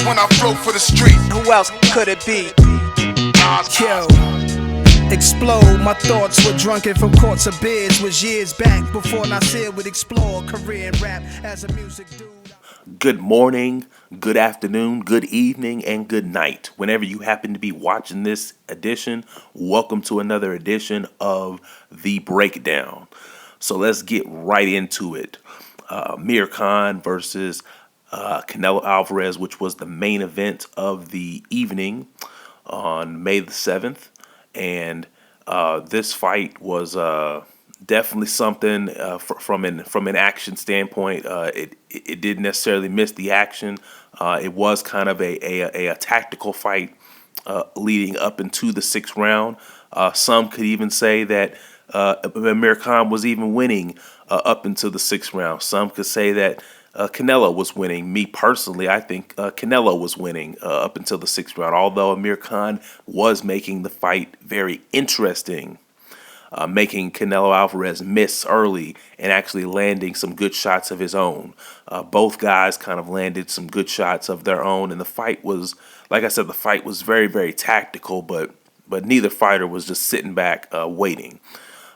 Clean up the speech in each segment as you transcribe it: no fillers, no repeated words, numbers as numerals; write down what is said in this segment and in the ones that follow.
when I flow for the street. Who else could it be? Yo, explode. My thoughts were drunken from courts of beers. Was years back before Nasir would explore career in rap as a music dude. Good morning, good afternoon, good evening, and good night. Whenever you happen to be watching this edition, welcome to another edition of The Breakdown. So let's get right into it. Amir Khan versus Canelo Alvarez, which was the main event of the evening on May the 7th. And this fight was definitely something from an action standpoint. It didn't necessarily miss the action. It was kind of a tactical fight leading up into the sixth round. Some could even say that Amir Khan was even winning up into the sixth round. Some could say that Canelo was winning. Me personally, I think Canelo was winning up until the sixth round, although Amir Khan was making the fight very interesting, making Canelo Alvarez miss early and actually landing some good shots of his own. Both guys kind of landed some good shots of their own, and the fight was, like I said, the fight was very, very tactical, but neither fighter was just sitting back waiting.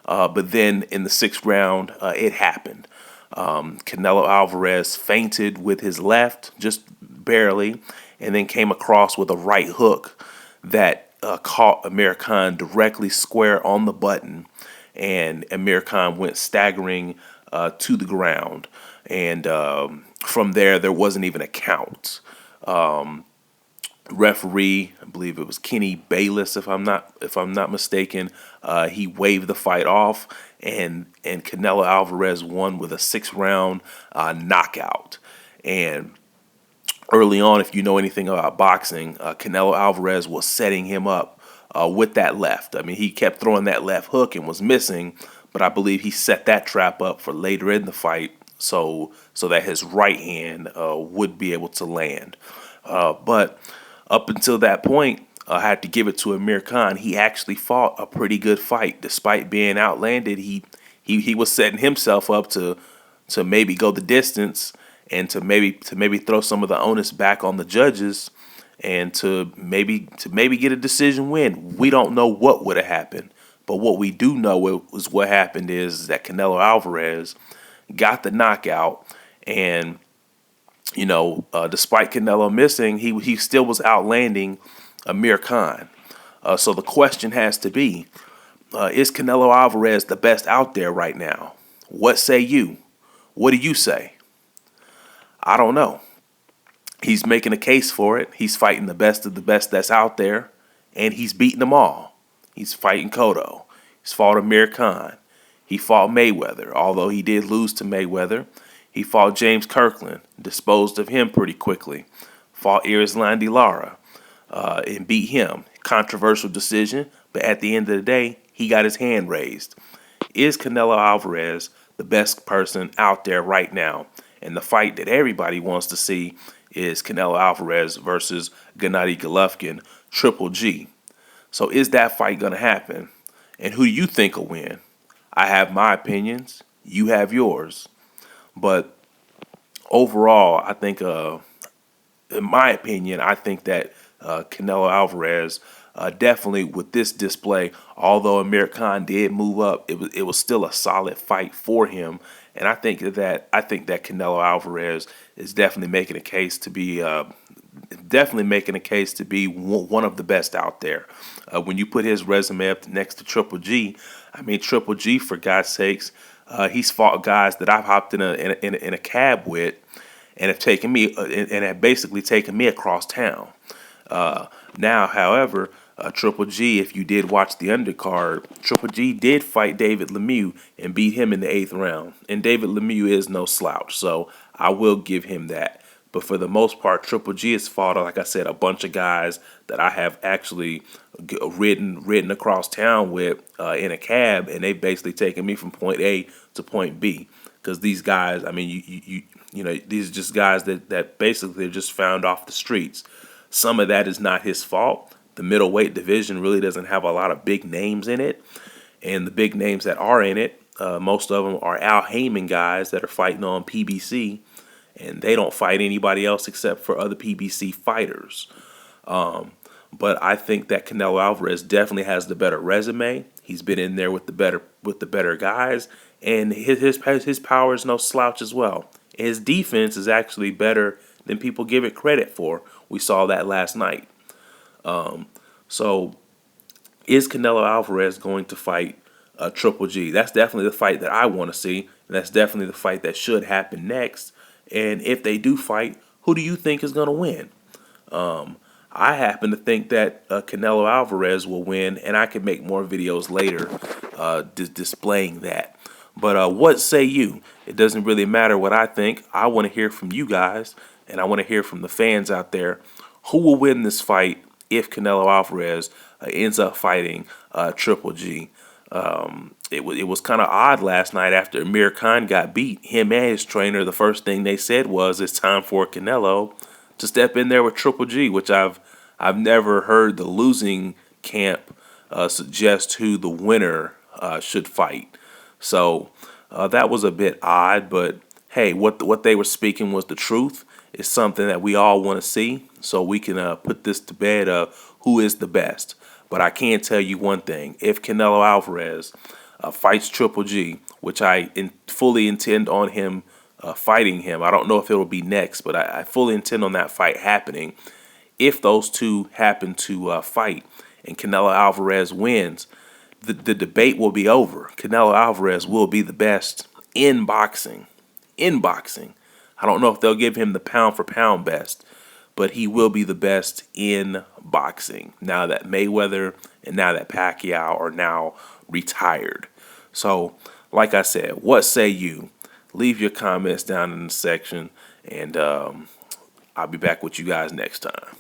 But then in the sixth round, it happened. Canelo Alvarez feinted with his left, just barely, and then came across with a right hook that caught Amir Khan directly square on the button, and Amir Khan went staggering to the ground. And from there wasn't even a count. Referee, I believe it was Kenny Bayless, if I'm not mistaken, he waved the fight off, and Canelo Alvarez won with a 6-round knockout. And early on, if you know anything about boxing, Canelo Alvarez was setting him up with that left. I mean, he kept throwing that left hook and was missing, but I believe he set that trap up for later in the fight so that his right hand would be able to land. But up until that point, I had to give it to Amir Khan. He actually fought a pretty good fight. Despite being outlanded, he was setting himself up to maybe go the distance and to maybe throw some of the onus back on the judges and to maybe get a decision win. We don't know what would have happened, but what we do know was what happened is that Canelo Alvarez got the knockout, and despite Canelo missing, he still was outlanding Amir Khan. So the question has to be, is Canelo Alvarez the best out there right now? What say you? What do you say? I don't know. He's making a case for it. He's fighting the best of the best that's out there, and he's beating them all. He's fighting Cotto. He's fought Amir Khan. He fought Mayweather, although he did lose to Mayweather. He fought James Kirkland, disposed of him pretty quickly. Fought Irislan Lara and beat him. Controversial decision, but at the end of the day, he got his hand raised. Is Canelo Alvarez the best person out there right now? And the fight that everybody wants to see is Canelo Alvarez versus Gennady Golovkin, Triple G. So is that fight going to happen? And who do you think will win? I have my opinions. You have yours. But overall, I think, in my opinion, I think that Canelo Alvarez definitely with this display, although Amir Khan did move up, it was still a solid fight for him. And I think that Canelo Alvarez is definitely making a case to be one of the best out there. When you put his resume up next to Triple G, I mean, Triple G, for God's sakes, he's fought guys that I've hopped in a cab with and have basically taken me across town. Now, however, Triple G, if you did watch the undercard, Triple G did fight David Lemieux and beat him in the 8th round. And David Lemieux is no slouch, so I will give him that. But for the most part, Triple G has fought, like I said, a bunch of guys that I have actually ridden across town with in a cab, and they've basically taken me from point A to point B. Because these guys, I mean, these are just guys that basically they're just found off the streets. Some of that is not his fault. The middleweight division really doesn't have a lot of big names in it. And the big names that are in it, most of them are Al Heyman guys that are fighting on PBC. and they don't fight anybody else except for other PBC fighters. But I think that Canelo Alvarez definitely has the better resume. He's been in there with the better guys, and his power is no slouch as well. His defense is actually better than people give it credit for. We saw that last night. So is Canelo Alvarez going to fight Triple G? That's definitely the fight that I want to see, and that's definitely the fight that should happen next. And if they do fight, who do you think is going to win? I happen to think that Canelo Alvarez will win, and I can make more videos later displaying that. But what say you? It doesn't really matter what I think. I want to hear from you guys, and I want to hear from the fans out there. Who will win this fight if Canelo Alvarez ends up fighting Triple G? It was kind of odd last night after Amir Khan got beat. Him and his trainer, the first thing they said was it's time for Canelo to step in there with Triple G, which I've never heard the losing camp suggest who the winner should fight. So that was a bit odd, but hey, what they were speaking was the truth. It's something that we all want to see, so we can put this to bed of who is the best. But I can tell you one thing: if Canelo Alvarez fights Triple G, which I fully intend on him fighting him. I don't know if it will be next, but I fully intend on that fight happening. If those two happen to fight and Canelo Alvarez wins, the debate will be over. Canelo Alvarez will be the best in boxing. In boxing. I don't know if they'll give him the pound for pound best, but he will be the best in boxing now that Mayweather and now that Pacquiao are now retired. So, like I said, what say you? Leave your comments down in the section, and I'll be back with you guys next time.